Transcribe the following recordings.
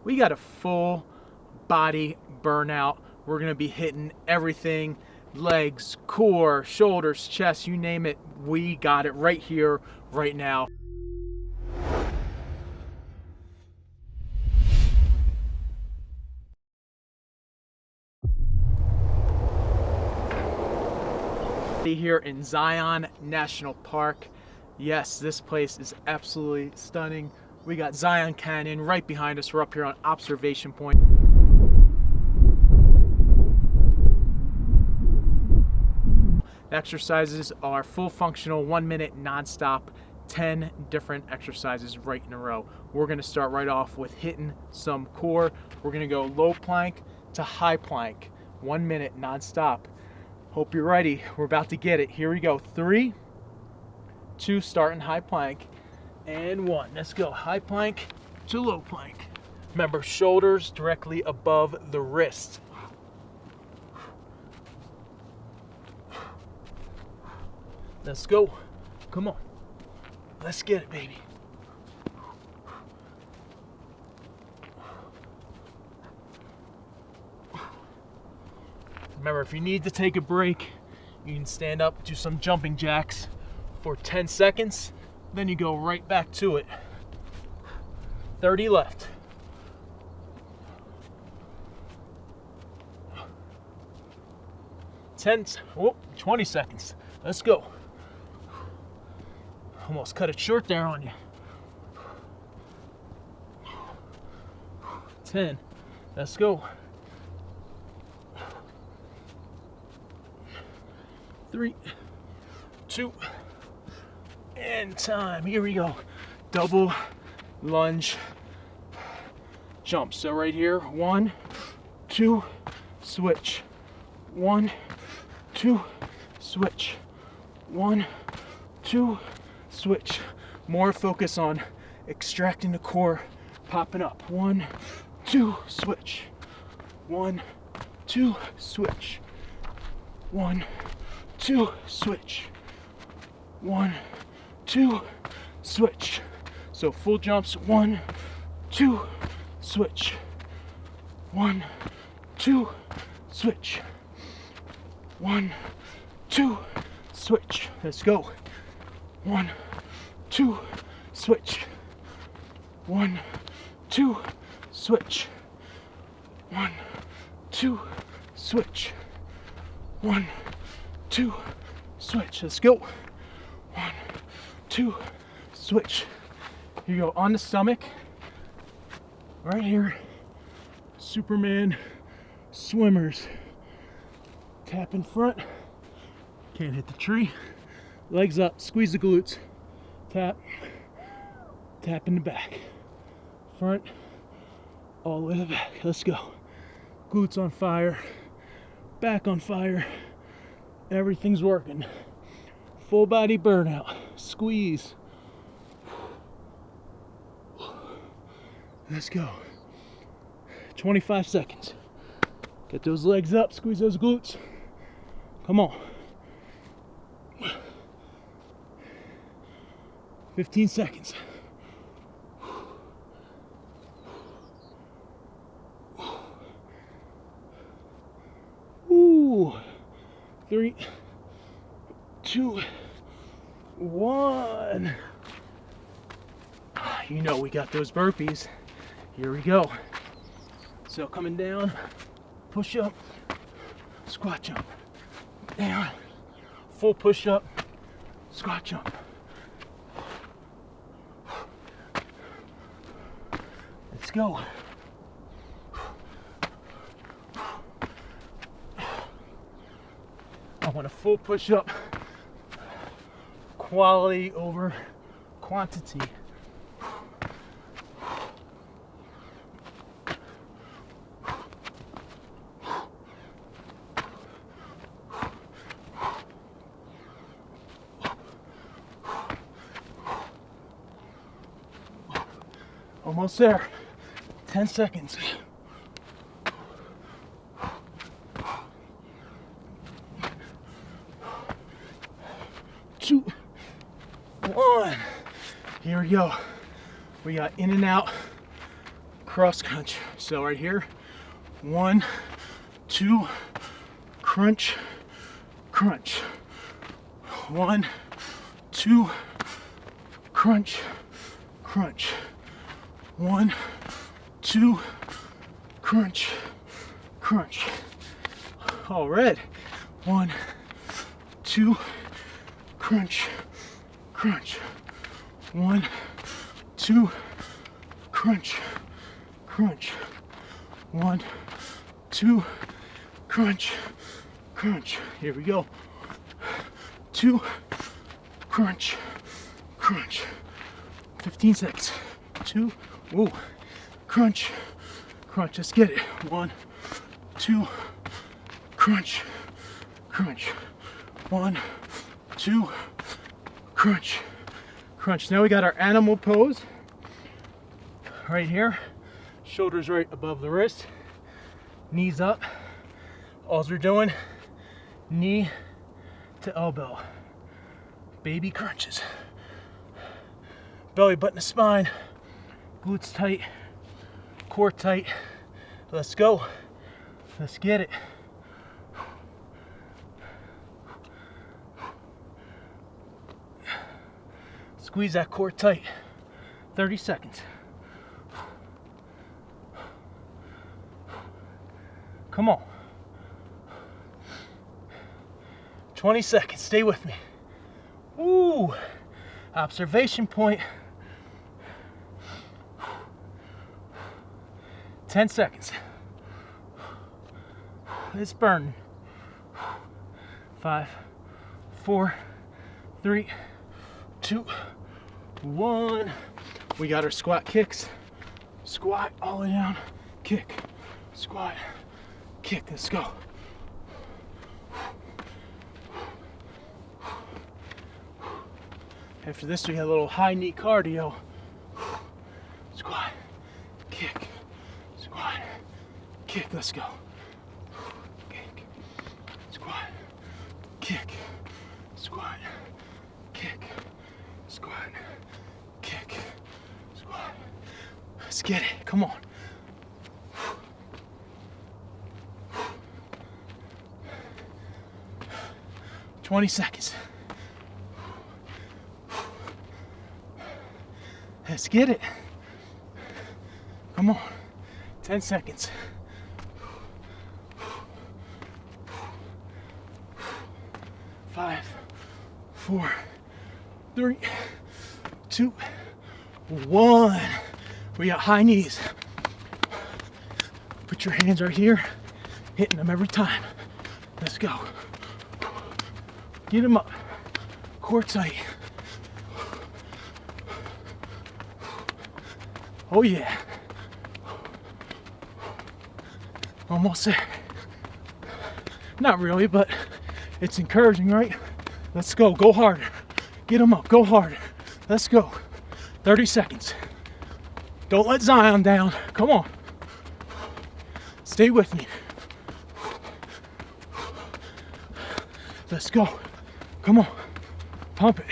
we got a full body burnout. We're gonna be hitting everything, legs, core, shoulders, chest, you name it. We got it right here, right now. Here in Zion National Park. Yes, this place is absolutely stunning. We got Zion Canyon right behind us. We're up here on observation point. The exercises are full functional, 1 minute nonstop, 10 different exercises right in a row. We're gonna start right off with hitting some core. We're gonna go low plank to high plank, 1 minute nonstop. Hope you're ready. We're about to get it. Here we go. 3, 2, starting high plank, and 1. Let's go. High plank to low plank. Remember, shoulders directly above the wrist. Let's go. Come on. Let's get it, baby. Remember, if you need to take a break, you can stand up, do some jumping jacks for 10 seconds, then you go right back to it. 30 left. Oh, 20 seconds. Let's go. Almost cut it short there on you. 10. Let's go. 3, 2, and time. Here we go. Double lunge jump. So right here, 1, 2, switch. 1, 2, switch. 1, 2, switch. More focus on extracting the core, popping up. 1, 2, switch. 1, 2, switch. 1, 2, switch. 1, 2, switch. So full jumps. 1, 2, switch. 1, 2, switch. 1, 2, switch. Let's go. 1, 2, switch. 1, 2, switch. 1, 2, switch. 1, 2, switch. Let's go. 1, 2, switch. Here you go, on the stomach. Right here. Superman swimmers. Tap in front. Can't hit the tree. Legs up, squeeze the glutes. Tap. Tap in the back. Front. All the way to the back. Let's go. Glutes on fire. Back on fire. Everything's working. Full body burnout. Squeeze. Let's go. 25 seconds. Get those legs up, squeeze those glutes. Come on. 15 seconds. Ooh. 3, 2, 1. You know we got those burpees. Here we go. So coming down, push up, squat jump, down, full push up, squat jump. Let's go. I want a full push up. Quality over quantity. Almost there. 10 seconds. 2, 1. Here we go. We got in and out cross crunch. So right here, 1, 2, crunch, crunch. 1, 2, crunch, crunch. 1, 2, crunch, crunch. All right. 1, 2, crunch, crunch. 1, 2, crunch, crunch. 1, 2, crunch, crunch. Here we go. 2, crunch, crunch. 15 seconds. 2, whoa, crunch, crunch. Let's get it. 1, 2, crunch, crunch. 1, 2, crunch, crunch. Now we got our animal pose right here. Shoulders right above the wrist, knees up. All we're doing, knee to elbow. Baby crunches. Belly button to spine, glutes tight, core tight. Let's go. Let's get it. Squeeze that core tight. 30 seconds. Come on. 20 seconds. Stay with me. Ooh. Observation point. 10 seconds. It's burning. 5, 4, 3, 2, 1. We got our squat kicks. Squat all the way down. Kick. Squat. Kick. Let's go. After this, we got a little high knee cardio. Squat. Kick. Squat. Kick. Let's go. Kick. Squat. Kick. Squat. Kick. Squat. Kick. Squat. Let's get it. Come on. "20 seconds. Let's get it. Come on. 10 seconds. 5, 4, 3, 2, 1. We got high knees. Put your hands right here, hitting them every time. Let's go. Get them up. Core tight. Oh yeah. Almost there. Not really, but it's encouraging, right? Let's go. Go harder. Get them up. Go harder. Let's go. 30 seconds. Don't let Zion down. Come on. Stay with me. Let's go. Come on. Pump it.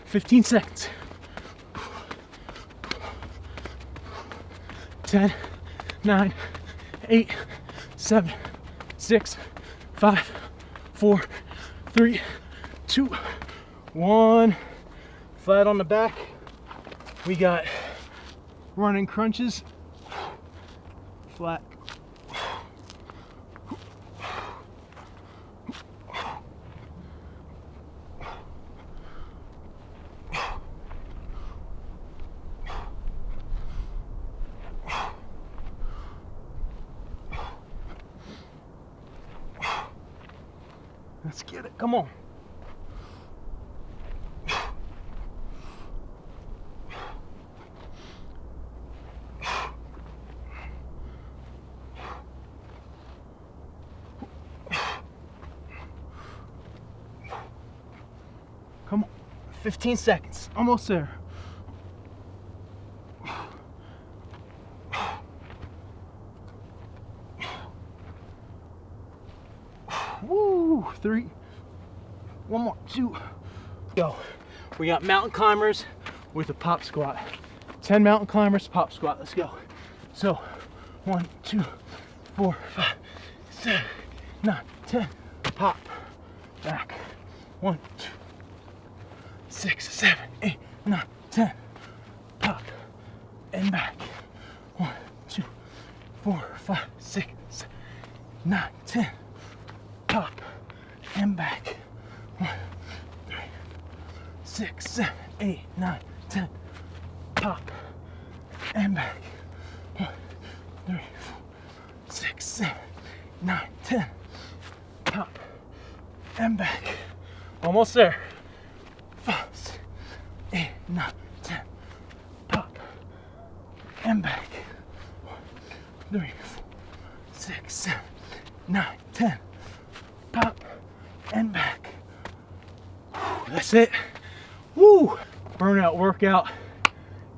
15 seconds. 10, 9, 8, 7, 6, 5, 4, 3, 2, 1. Flat on the back. We got running crunches. Flat. Let's get it. Come on. Come on. 15 seconds. Almost there. Woo! 3. One more. 2. Go. We got mountain climbers with a pop squat. 10 mountain climbers, pop squat. Let's go. So 1, 2, 4, 5, 6, 9, 10. Pop. Back. 1, 2, 6, 7, 8, 9, 10. Pop. And back. 1, 2, 4, 5, 6, 7, 9, 10. Pop. And back. 1, 3, 6, 7, 8, 9, 10. Pop. And back. 1, 3, 4, 6, 7, 9, 10. Pop. And back. Almost there. 5, 6, 8, 9, 10. Pop. And back. 1, 3, 4, 6, 7, 9, 10. Pop. And back. That's it. Woo! Burnout workout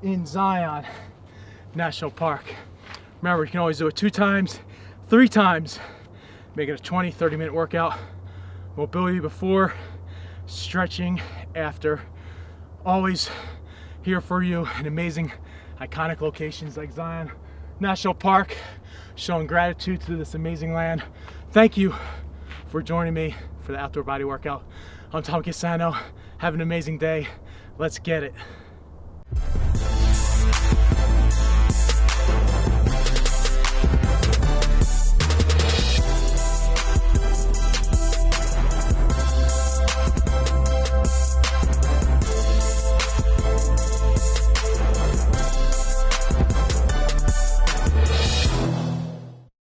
in Zion National Park. Remember, you can always do it 2 times, 3 times. Make it a 20, 30-minute workout. Mobility before, stretching after. Always here for you in amazing, iconic locations like Zion National Park, showing gratitude to this amazing land. Thank you for joining me for the Outdoor Body Workout. I'm Tom Cassano. Have an amazing day. Let's get it.